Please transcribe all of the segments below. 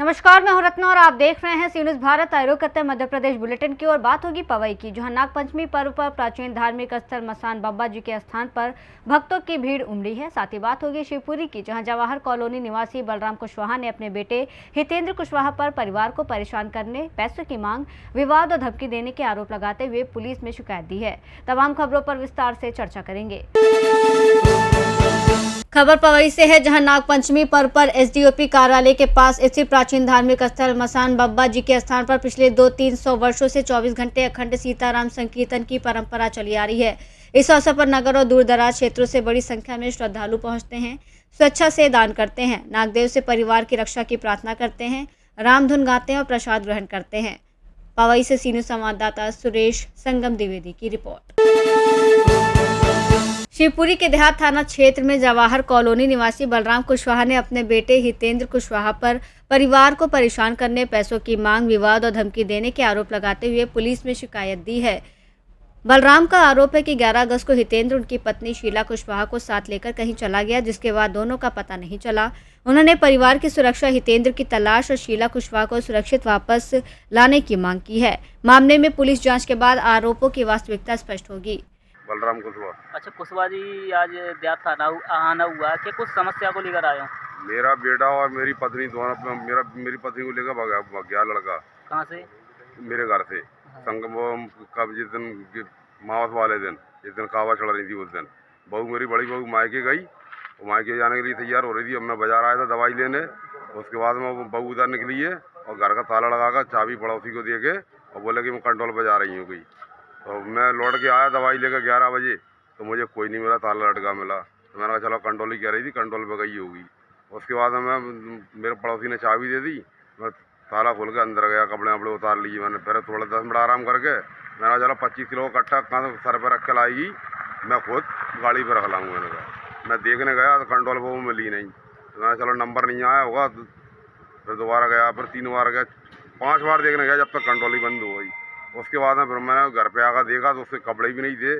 नमस्कार, मैं हूं रत्ना और आप देख रहे हैं सी न्यूज़ भारत। आयोग करते मध्य प्रदेश बुलेटिन की और बात होगी पवई की, जहां नाग पंचमी पर्व पर प्राचीन धार्मिक स्थल मसान बाबा जी के स्थान पर भक्तों की भीड़ उमड़ी है। साथ ही बात होगी शिवपुरी की, जहां जवाहर कॉलोनी निवासी बलराम कुशवाहा ने अपने बेटे हितेंद्र कुशवाहा पर परिवार को परेशान करने, पैसों की मांग, विवाद और धमकी देने के आरोप लगाते हुए पुलिस में शिकायत दी है। तमाम खबरों पर विस्तार से चर्चा करेंगे। खबर पवई से है, जहां नाग पंचमी पर्व पर एसडीओपी कार्यालय के पास स्थित प्राचीन धार्मिक स्थल मसान बाबा जी के स्थान पर पिछले 200-300 वर्षों से 24 घंटे अखंड सीताराम संकीर्तन की परंपरा चली आ रही है। इस अवसर पर नगर और दूर दराज क्षेत्रों से बड़ी संख्या में श्रद्धालु पहुंचते हैं, स्वेच्छा से दान करते हैं, नागदेव से परिवार की रक्षा की प्रार्थना करते हैं, रामधुन गाते हैं और प्रसाद ग्रहण करते हैं। पवई से सी न्यूज़ संवाददाता सुरेश संगम द्विवेदी की रिपोर्ट। शिवपुरी के देहात थाना क्षेत्र में जवाहर कॉलोनी निवासी बलराम कुशवाहा ने अपने बेटे हितेंद्र कुशवाहा पर परिवार को परेशान करने, पैसों की मांग, विवाद और धमकी देने के आरोप लगाते हुए पुलिस में शिकायत दी है। बलराम का आरोप है कि 11 अगस्त को हितेंद्र उनकी पत्नी शीला कुशवाहा को साथ लेकर कहीं चला गया, जिसके बाद दोनों का पता नहीं चला। उन्होंने परिवार की सुरक्षा, हितेंद्र की तलाश और शीला कुशवाहा को सुरक्षित वापस लाने की मांग की है। मामले में पुलिस जाँच के बाद आरोपों की वास्तविकता स्पष्ट होगी। बलराम कुशवाहा। अच्छा, कुशवाहा जी, आज देहात थाना आना हुआ है कि कुछ समस्या को लेकर आए हो? मेरा बेटा और मेरी पत्नी दोनों मेरी पत्नी को लेकर भाग गया लड़का। कहाँ से? मेरे घर से। संगम कब जिस दिन मावस वाले दिन, जिस दिन कावा चढ़ रही थी उस दिन बहू, मेरी बड़ी बहू मायके गई, वो मायके जाने के लिए तैयार हो रही थी। अब मैं बाजार आया था दवाई लेने, उसके बाद में बहू उधर निकली है और घर का ताला लगाकर चाबी पड़ोसी को दे के और बोले कि मैं कंट्रोल पर जा रही हूँ कोई। तो मैं लौट के आया दवाई लेकर 11 बजे, तो मुझे कोई नहीं मिला, ताला लटका मिला। तो मैंने कहा चलो कंट्रोल ही कह रही थी, कंट्रोल पे गई होगी। उसके बाद मैं मेरे पड़ोसी ने चाबी दे दी, मैं ताला खोल के अंदर गया, कपड़े वपड़े उतार लिए मैंने। फिर थोड़ा 10 मिनट आराम करके मैंने कहा चलो 25 किलो का कट्टा कहाँ से सर पर रख के लाएगी, मैं खुद गाड़ी पर रख लाऊंगा। मैंने कहा, मैं देखने गया तो कंट्रोल पर वो मिली नहीं। तो मैंने चलो नंबर नहीं आया होगा। फिर दोबारा गया, फिर 3 बार गया, 5 बार देखने गया, जब तक कंट्रोल ही बंद हो गई। उसके बाद में फिर मैंने घर पे आकर देखा तो उसके कपड़े भी नहीं थे,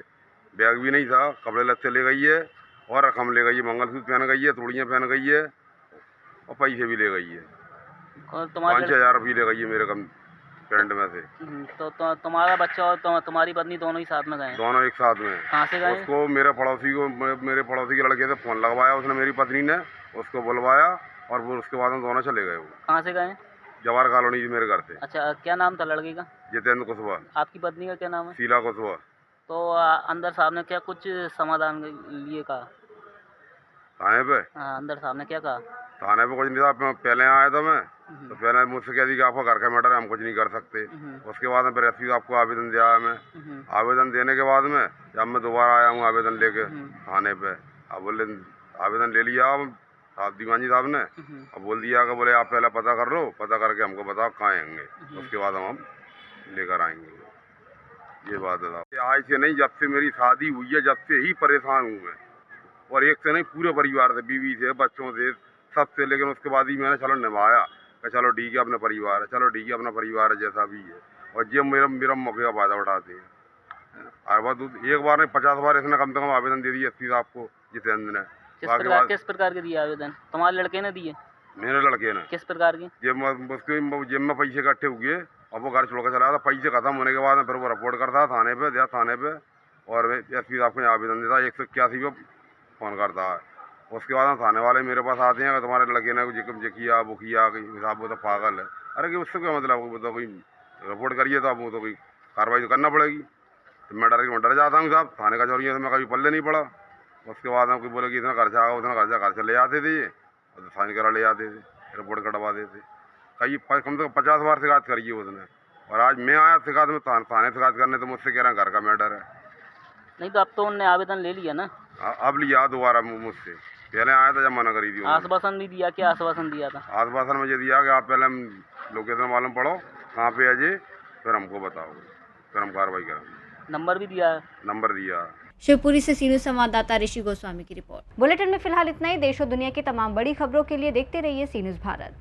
बैग भी नहीं था, कपड़े लत्ते ले गई है और रकम ले गई है, मंगलसूत्र पहन गई है, चूड़ियाँ पहन गई है और पैसे भी ले गई है। और 5-6 हज़ार रुपये ले गई है मेरे कम पेंट में से। तो तुम्हारा बच्चा और तुम्हारी पत्नी दोनों ही साथ में गए? दोनों एक साथ में। कहाँ से गए? उसको मेरे पड़ोसी के लड़के से फ़ोन लगवाया उसने, मेरी पत्नी ने उसको बुलवाया और वो उसके बाद में दोनों चले गए। वो कहाँ से गए? जवाहर कॉलोनी जी मेरे घर से। अच्छा, क्या नाम था लड़के का? जितेंद्र कुशवाहा। आपकी पत्नी का क्या नाम है? शीला कुशवाहा। तो अंदर साहब ने क्या कुछ समाधान लिए कहा थाने पे? हाँ, अंदर साहब ने क्या कहा? थाने पे कुछ नहीं था। पहले आया था मैं, तो पहले मुझसे कह दी कि आपका घर का मैटर है, हम कुछ नहीं कर सकते। उसके बाद में फिर एसपी आपको आवेदन दिया है। मैं आवेदन देने के बाद में जब मैं दोबारा आया हूँ आवेदन लेके थाने पे, अब बोले आवेदन ले लिया आप दीवानी साहब ने, अब बोल दिया कि बोले आप पहले पता कर लो, पता करके हमको बताओ कहाँ आएंगे, उसके बाद हम लेकर आएंगे। ये बात है साहब। आज से नहीं, जब से मेरी शादी हुई है जब से ही परेशान हूँ मैं, और एक से नहीं पूरे परिवार से, बीवी से, बच्चों से, सबसे। लेकिन उसके बाद ही मैंने चलो निभाया कि चलो ठीक है अपना परिवार है, चलो ठीक है अपना परिवार है जैसा भी है। और ये मेरा मौके का फायदा उठाते हैं। हर बार एक बार नहीं 50 बार इसने कम से कम आवेदन दे दिया एसपी साहब को, जितेंद्र ने। किस प्रकार के दिए आवेदन? तुम्हारे लड़के ने दिए? मेरे लड़के ने। किस प्रकार की? उसके जेब में पैसे इकट्ठे हुए और वो घर छोड़कर चला था। पैसे खत्म होने के बाद फिर वो रिपोर्ट करता थाने पे, दिया थाने पे, और एसपी साहब को आवेदन देता, 181 पे फ़ोन करता है। उसके बाद थाने वाले मेरे पास आते हैं कि तुम्हारे लड़के ने ये किया वो किया, साहब वो तो पागल है। अरे कि उससे क्या मतलब, वो तो कोई रिपोर्ट करिए तो अब वो तो कोई कार्रवाई तो करना पड़ेगी। तो मैं डर जाता हूँ साहब, थाने का चोरियों से मैं कभी पल्ले नहीं पड़ा। उसके बाद हम कोई बोले कि इतना खर्चा आगा, उतना खर्चा घर से ले आते थे ये, और थाने करा ले आते थे, रिपोर्ट कटवा देते। कई कम से कम 50 बार शिकायत करी है उसने। और आज मैं आया शिकायत में, थाने शिकायत करने, तो मुझसे कह रहे हैं घर का मैटर है। नहीं तो अब तो उनने आवेदन ले लिया ना? अब लिया दोबारा मुझसे। पहले आया था जब मना करी थी। आश्वासन भी दिया? क्या आश्वासन दिया था? आश्वासन मुझे दिया कि आप पहले लोकेशन मालूम पड़ो कहाँ पे है जी, फिर हमको बताओ, फिर हम कार्रवाई करेंगे। नंबर भी दिया है? नंबर दिया। शिवपुरी से सी न्यूज़ संवाददाता ऋषि गोस्वामी की रिपोर्ट। बुलेटिन में फिलहाल इतना ही। देश और दुनिया की तमाम बड़ी खबरों के लिए देखते रहिए सी न्यूज़ भारत।